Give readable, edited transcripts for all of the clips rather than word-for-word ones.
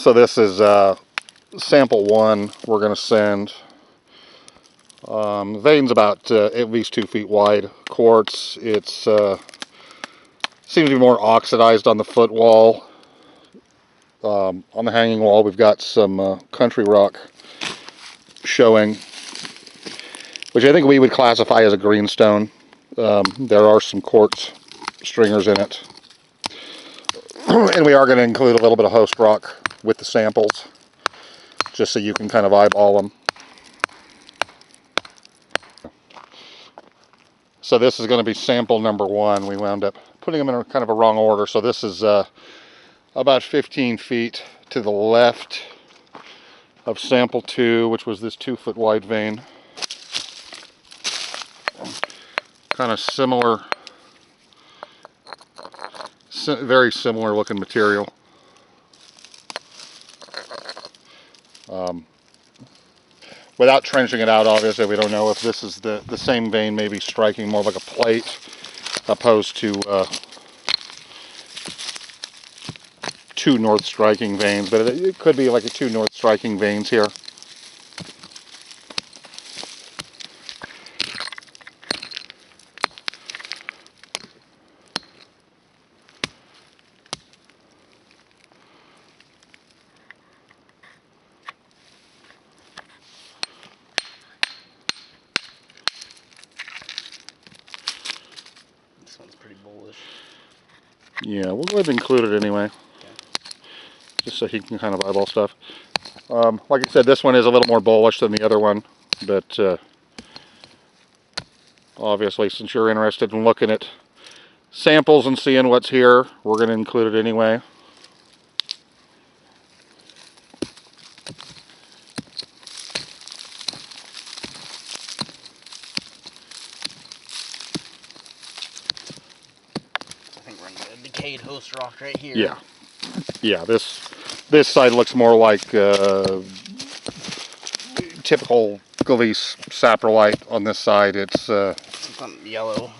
So this is sample 1 we're going to send. Vein's about at least 2 feet wide. Quartz. It's seems to be more oxidized on the foot wall. On the hanging wall we've got some country rock showing, which I think we would classify as a greenstone. There are some quartz stringers in it. And we are going to include a little bit of host rock with the samples, just so you can kind of eyeball them. So this is going to be sample number 1. We wound up putting them in a kind of a wrong order. So this is about 15 feet to the left of sample 2, which was this 2 foot wide vein. Kind of similar, very similar looking material. Without trenching it out, obviously, we don't know if this is the same vein, maybe striking more like a plate opposed to 2 north striking veins, but it could be like a 2 north striking veins here. This one's pretty bullish. Yeah, we'll go ahead and include it anyway. Just so he can kind of eyeball stuff. Like I said, this one is a little more bullish than the other one, but obviously, since you're interested in looking at samples and seeing what's here, we're going to include it anyway. I think we're in the decayed host rock right here. Yeah. Yeah, this side looks more like typical Gliese saprolite. On this side, it's some yellow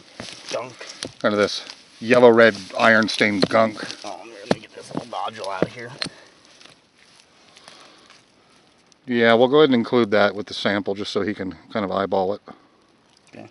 gunk. Kind of this yellow-red iron-stained gunk. Oh, let me get this little nodule out of here. Yeah, we'll go ahead and include that with the sample just so he can kind of eyeball it. Okay.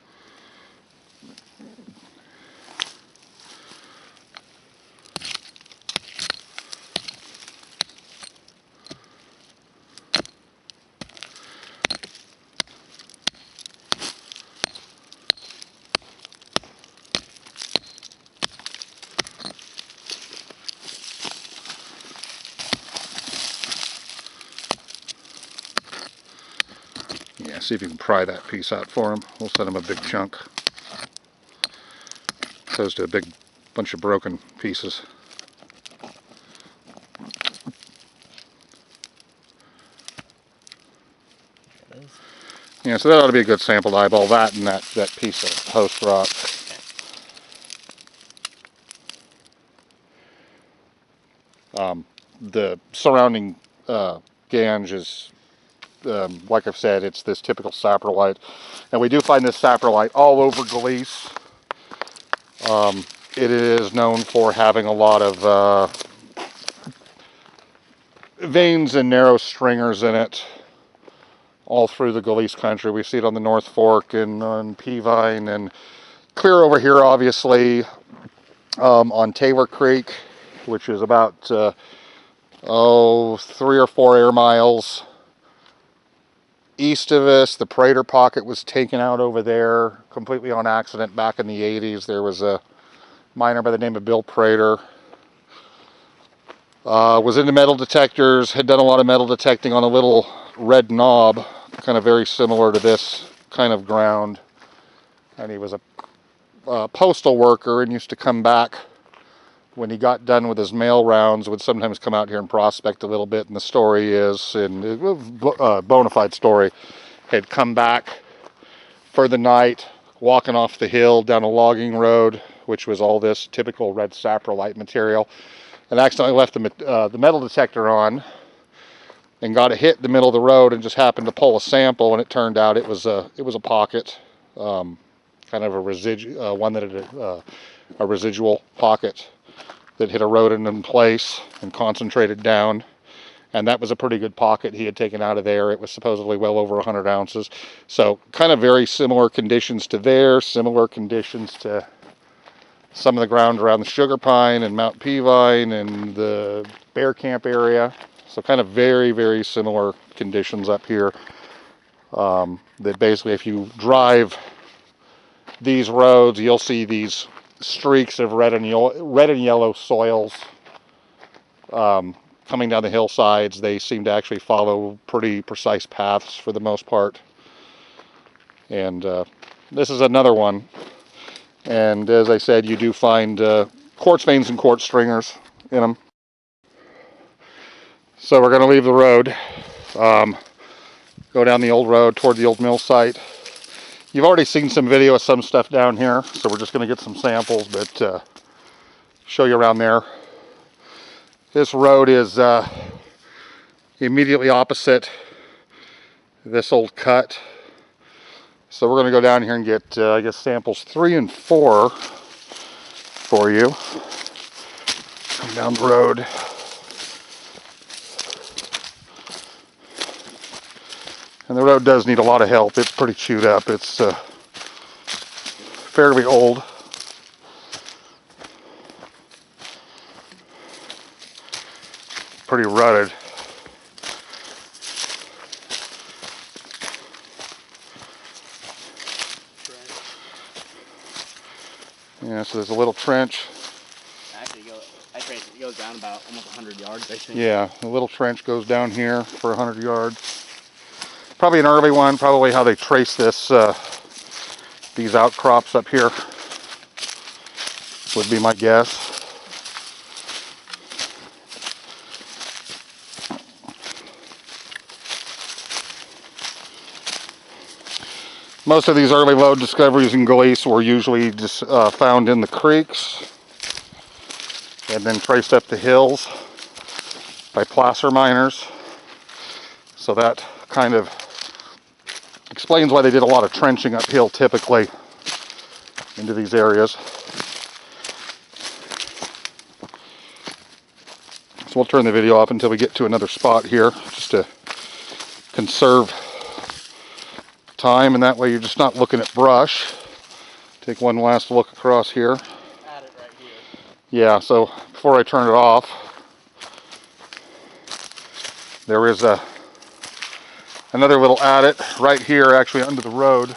Yeah, see if you can pry that piece out for him. We'll send him a big chunk. Opposed to a big bunch of broken pieces. Yeah, so that ought to be a good sample to eyeball, that and that piece of host rock. The surrounding ganj is, like I've said, it's this typical saprolite. And we do find this saprolite all over Gliese. It is known for having a lot of veins and narrow stringers in it all through the Gliese country. We see it on the North Fork and on Peavine, and clear over here, obviously, on Taylor Creek, which is about 3 or 4 air miles east of us. The Prater pocket was taken out over there completely on accident back in the 80s. There was a miner by the name of Bill Prater. Was into metal detectors, had done a lot of metal detecting on a little red knob, kind of very similar to this kind of ground. And he was a postal worker and used to come back when he got done with his mail rounds, would sometimes come out here and prospect a little bit. And the story is, and it was a bona fide story, had come back for the night, walking off the hill down a logging road, which was all this typical red saprolite material, and accidentally left the metal detector on and got it hit in the middle of the road and just happened to pull a sample, and it turned out it was a pocket, kind of a a residual pocket that had eroded in place and concentrated down and that was a pretty good pocket he had taken out of there. It was supposedly well over 100 ounces. So kind of very similar conditions to there, similar conditions to some of the ground around the Sugar Pine and Mount Peavine and the Bear Camp area. So kind of very, very similar conditions up here. That basically if you drive these roads, you'll see these streaks of red and yellow soils coming down the hillsides. They seem to actually follow pretty precise paths for the most part. And this is another one. And as I said, you do find quartz veins and quartz stringers in them. So we're going to leave the road, go down the old road toward the old mill site. You've already seen some video of some stuff down here, so we're just going to get some samples, but show you around there. This road is immediately opposite this old cut. So we're going to go down here and get, I guess, samples 3 and 4 for you. Come down the road. And the road does need a lot of help. It's pretty chewed up. It's fairly old. Pretty rutted. Yeah, so there's a little trench. Actually, it goes down about almost 100 yards, I think. Yeah, the little trench goes down here for 100 yards. Probably an early one, probably how they trace this, these outcrops up here, would be my guess. Most of these early lode discoveries in Gliese were usually just found in the creeks and then traced up the hills by placer miners. So that kind of explains why they did a lot of trenching uphill typically into these areas. So we'll turn the video off until we get to another spot here, just to conserve time, and that way you're just not looking at brush. Take one last look across here. Add it right here. Yeah, so before I turn it off, there is another little adit right here, actually under the road.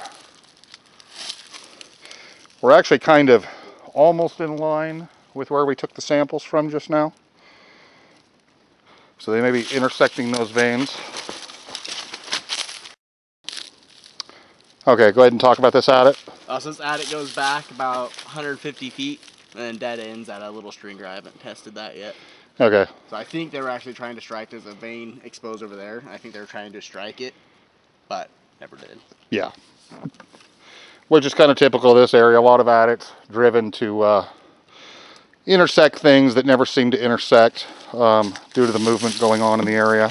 We're actually kind of almost in line with where we took the samples from just now. So they may be intersecting those veins. Okay, go ahead and talk about this adit. So this adit goes back about 150 feet and then dead ends at a little stringer. I haven't tested that yet. Okay. So I think they were actually trying to strike. There's a vein exposed over there. I think they were trying to strike it, but never did. Yeah. Which is kind of typical of this area. A lot of adits driven to intersect things that never seem to intersect due to the movement going on in the area.